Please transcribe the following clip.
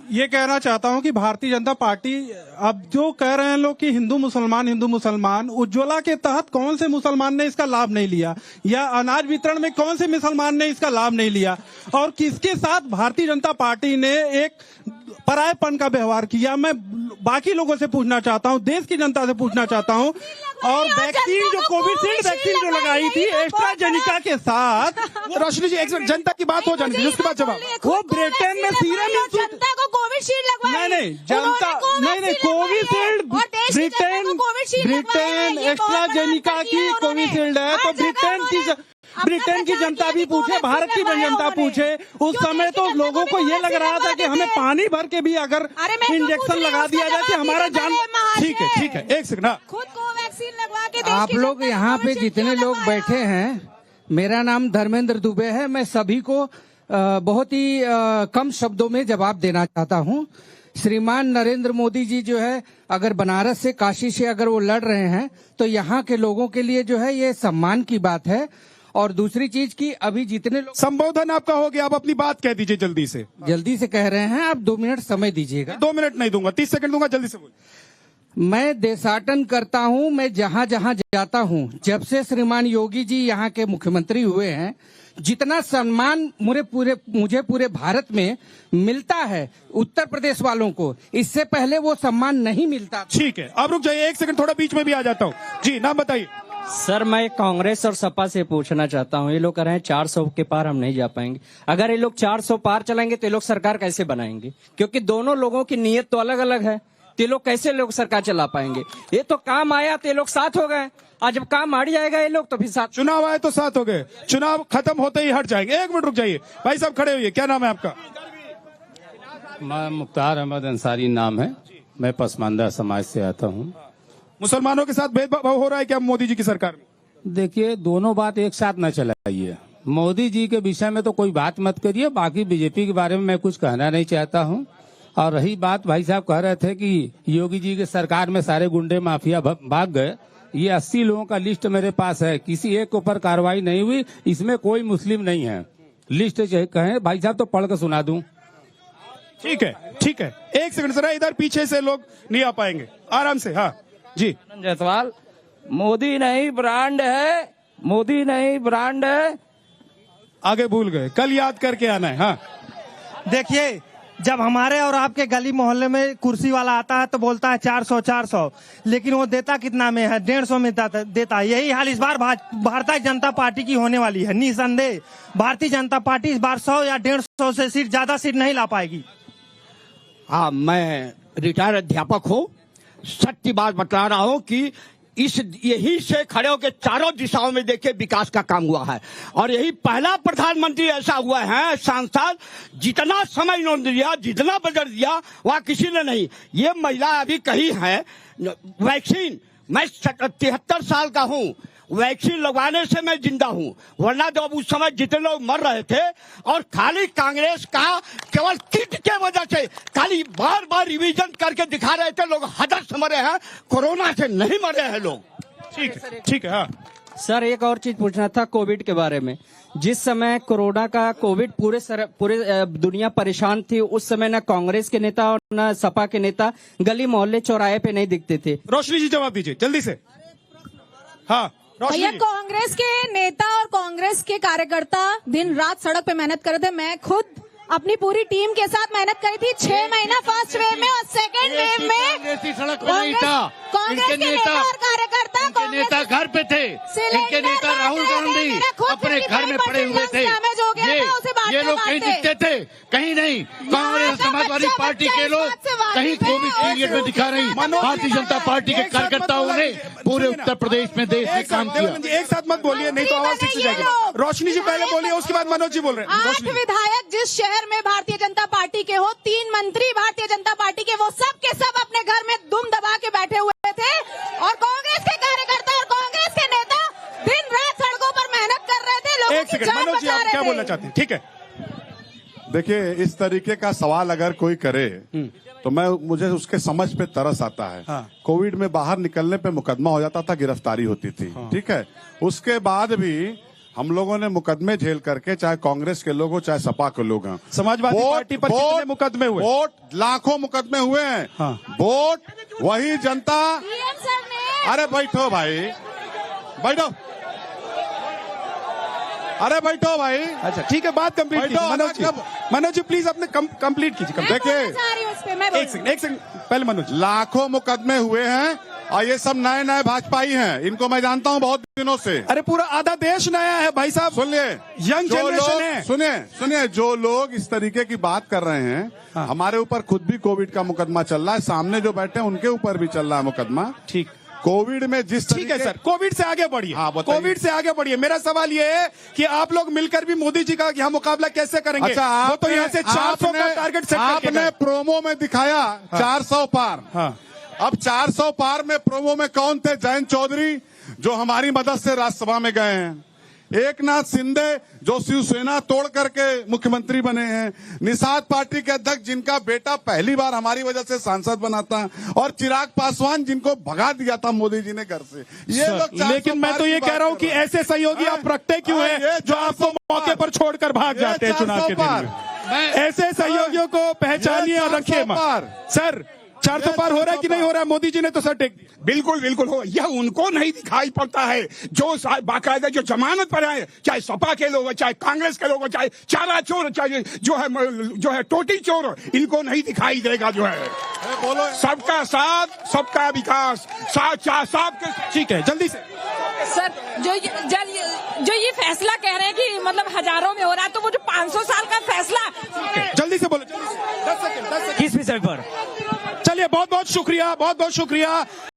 ये कहना चाहता हूं कि भारतीय जनता पार्टी अब जो कह रहे हैं लोग कि हिंदू मुसलमान, उज्ज्वला के तहत कौन से मुसलमान ने इसका लाभ नहीं लिया, या अनाज वितरण में कौन से मुसलमान ने इसका लाभ नहीं लिया, और किसके साथ भारतीय जनता पार्टी ने एक परायपन का व्यवहार किया। मैं बाकी लोगों से पूछना चाहता हूं, देश की जनता से पूछना चाहता हूं। और वैक्सीन जो कोविशील्ड वैक्सीन जो लगाई थी एस्ट्राजेनिका के साथ, रोशनी जी एक जनता की बात हो जानी थी, उसके बाद जवाब। वो ब्रिटेन में सीरम जनता को कोविशील्ड लगवाई, नहीं कोविशील्ड ब्रिटेन एस्ट्राजेनिका की कोविशील्ड है, तो ब्रिटेन की जनता भी पूछे, भारत की जनता पूछे। उस समय तो लोगों को ये लग रहा था कि हमें पानी भर के भी अगर इंजेक्शन लगा दिया जाए तो हमारा जान। ठीक है एक सेकंड। खुद कोवैक्सीन लगवा के आप लोग यहाँ पे जितने लोग बैठे हैं, मेरा नाम धर्मेंद्र दुबे है। मैं सभी को बहुत ही कम शब्दों में जवाब देना चाहता हूँ। श्रीमान नरेंद्र मोदी जी जो है, अगर बनारस से काशी से अगर वो लड़ रहे हैं तो यहाँ के लोगों के लिए जो है ये सम्मान की बात है। और दूसरी चीज की अभी जितने लोग, संबोधन आपका हो गया, आप अपनी बात कह दीजिए जल्दी से कह रहे हैं। आप 2 मिनट समय दीजिएगा। 2 मिनट नहीं दूंगा, 30 सेकंड दूंगा, जल्दी से बोलिए। मैं देशाटन करता हूं, मैं जहां जहां जाता हूं, जब से श्रीमान योगी जी यहाँ के मुख्यमंत्री हुए हैं, जितना सम्मान मुझे पूरे भारत में मिलता है उत्तर प्रदेश वालों को, इससे पहले वो सम्मान नहीं मिलता। ठीक है, अब रुक जाइए 1 सेकंड, थोड़ा बीच में भी आ जाता हूँ। जी नाम बताइए। सर मैं कांग्रेस और सपा से पूछना चाहता हूँ, ये लोग कह रहे हैं 400 के पार हम नहीं जा पाएंगे। अगर ये लोग 400 पार चलाएंगे तो ये लोग सरकार कैसे बनाएंगे? क्योंकि दोनों लोगों की नीयत तो अलग अलग है, तो ये लोग कैसे लोग सरकार चला पाएंगे? ये तो काम आया तो ये लोग साथ हो गए, आज जब काम आड़ जाएगा ये लोग तो फिर साथ। चुनाव आए तो साथ हो गए, चुनाव खत्म होते ही हट जाएंगे। 1 मिनट रुक जाइए, भाई साहब खड़े हुए, क्या नाम है आपका? मैं मुख्तार अहमद अंसारी नाम है, मैं पसमानदा समाज से आता हूँ। मुसलमानों के साथ भेदभाव हो रहा है क्या मोदी जी की सरकार में? देखिए, दोनों बात एक साथ न चलाइए। मोदी जी के विषय में तो कोई बात मत करिए, बाकी बीजेपी के बारे में मैं कुछ कहना नहीं चाहता हूँ। और रही बात, भाई साहब कह रहे थे कि योगी जी के सरकार में सारे गुंडे माफिया भाग गए, ये 80 लोगों का लिस्ट मेरे पास है, किसी एक के ऊपर कार्रवाई नहीं हुई, इसमें कोई मुस्लिम नहीं है। लिस्ट कहें भाई साहब तो पढ़ कर सुना दूं। ठीक है 1 सेकंड जरा, इधर पीछे से लोग नहीं आ पाएंगे, आराम से। हाँ जी जायसवाल, मोदी नहीं ब्रांड है, मोदी नहीं ब्रांड है। आगे भूल गए, कल याद करके आना है। हाँ देखिए, जब हमारे और आपके गली मोहल्ले में कुर्सी वाला आता है तो बोलता है 400, लेकिन वो देता कितना में है? 150 में देता है। यही हाल इस बार भारतीय जनता पार्टी की होने वाली है। निसंदेह भारतीय जनता पार्टी इस बार 100 या 150 से सीट ज्यादा सीट नहीं ला पाएगी। हाँ, मैं रिटायर्ड अध्यापक हूँ, सत्य बात बता रहा हूँ कि यही से खड़े होकर चारों दिशाओं में देखे विकास का काम हुआ है। और यही पहला प्रधानमंत्री ऐसा हुआ है सांसद, जितना समय इन्होंने दिया, जितना बजट दिया, वह किसी ने नहीं। ये महिला अभी कही है वैक्सीन, मैं 73 साल का हूँ, वैक्सीन लगवाने से मैं जिंदा हूँ, वरना जब उस समय जितने लोग मर रहे थे, और खाली कांग्रेस का केवल किट के वजह से खाली बार बार रिवीजन करके दिखा रहे थे, लोग हदर से मरे हैं, कोरोना से नहीं मरे हैं लोग। ठीक है। हाँ सर एक और चीज पूछना था कोविड के बारे में। जिस समय कोरोना का कोविड पूरे दुनिया परेशान थी, उस समय न कांग्रेस के नेता और न सपा के नेता गली मोहल्ले चौराहे पे नहीं दिखते थे। रोशनी जी जवाब दीजिए जल्दी से। हाँ भैया, कांग्रेस के नेता और कांग्रेस के कार्यकर्ता दिन रात सड़क पे मेहनत कर रहे थे। मैं खुद अपनी पूरी टीम के साथ मेहनत करी थी 6 महीना फर्स्ट वेव में, और सेकेंड वेव में सड़क पे नहीं था। कांग्रेस के नेता और कार्यकर्ता, इनके नेता घर पे थे, इनके नेता राहुल गांधी अपने घर में पड़े हुए थे। ये लोग कहीं दिखते थे? कहीं नहीं। कांग्रेस समाजवादी पार्टी के लोग कहीं कोविड पीरियड में दिखा नहीं। भारतीय जनता पार्टी के कार्यकर्ताओं ने पूरे उत्तर प्रदेश में, देश में काम किया। एक साथ मत बोलिए, नहीं तो आवाज ठीक से जाएगी। रोशनी जी पहले बोलिए, उसके बाद मनोज जी बोल रहे हैं। 8 विधायक जिस शहर में भारतीय जनता पार्टी के हो, 3 मंत्री भारतीय जनता पार्टी के, वो सब के सब अपने घर में दुम दबा के बैठे हुए थे। और कांग्रेस के कार्यकर्ता और कांग्रेस के नेता दिन रात सड़कों पर मेहनत कर रहे थे, लोगों की जान मनोज जी बचा आप रहे क्या थे। बोलना चाहते हैं? ठीक है, देखिए, इस तरीके का सवाल अगर कोई करे तो मुझे उसके समझ पे तरस आता है। हाँ। कोविड में बाहर निकलने पे मुकदमा हो जाता था, गिरफ्तारी होती थी। हाँ। ठीक है, उसके बाद भी हम लोगों ने मुकदमे झेल करके, चाहे कांग्रेस के लोग हो चाहे सपा के लोग हैं, समाजवादी पार्टी पर कितने मुकदमे हुए? वोट लाखों मुकदमे हुए हैं। हाँ। वोट वही जनता। अरे बैठो भाई, बैठो, अरे बैठो भाई। अच्छा ठीक है, बात कंप्लीट कीजिए। मनोज जी प्लीज अपने कंप्लीट कीजिए। देखिए एक सेकंड पहले मनोज। लाखों मुकदमे हुए हैं और ये सब नए नए भाजपाई हैं, इनको मैं जानता हूं बहुत दिनों से। अरे पूरा आधा देश नया है भाई साहब, सुनिए, यंग जनरेशन है। सुनिए, जो लोग इस तरीके की बात कर रहे हैं, हाँ। हमारे ऊपर खुद भी कोविड का मुकदमा चल रहा है, सामने जो बैठे हैं उनके ऊपर भी चल रहा है मुकदमा। ठीक, कोविड में जिस ठीक है सर, कोविड से आगे बढ़िए। हाँ, बताइए। कोविड से आगे बढ़िए। मेरा सवाल ये है कि आप लोग मिलकर भी मोदी जी का यहाँ मुकाबला कैसे करेंगे? अच्छा, वो तो यहाँ से 400 का टारगेट सेट करके आपने गए। प्रोमो में दिखाया 400 पार। हाँ। अब 400 पार में प्रोमो में कौन थे? जयंत चौधरी जो हमारी मदद से राज्यसभा में गए हैं, एकनाथ शिंदे जो शिवसेना तोड़ करके मुख्यमंत्री बने हैं, निषाद पार्टी के अध्यक्ष जिनका बेटा पहली बार हमारी वजह से सांसद बना था, और चिराग पासवान जिनको भगा दिया था मोदी जी ने घर से। ये लोग 400 लेकिन मैं तो ये कह रहा हूँ कि ऐसे सहयोगी आप रखते क्यों हैं जो आपको मौके पर छोड़कर भाग जाते हैं चुनाव के दिन में? ऐसे सहयोगियों को पहचानिए और रखिए मत। सर 400 पार हो रहा है कि नहीं हो रहा है? मोदी जी ने तो सर टेक बिल्कुल बिल्कुल हो, यह उनको नहीं दिखाई पड़ता है जो बाकायदा जो जमानत पर आए, चाहे सपा के लोग हो, चाहे कांग्रेस के लोग हो, चाहे चारा चोर, चाहे जो है टोटी चोर, इनको नहीं दिखाई देगा। जो है बोलो, सबका साथ सबका विकास, साथ। ठीक है, जल्दी से सर, जो ये फैसला कह रहे हैं कि मतलब हजारों में हो रहा है, तो वो जो 500 साल का फैसला, जल्दी से बोलो, 10 सेकंड। किस विषय पर? चलिए, बहुत बहुत शुक्रिया, बहुत बहुत शुक्रिया।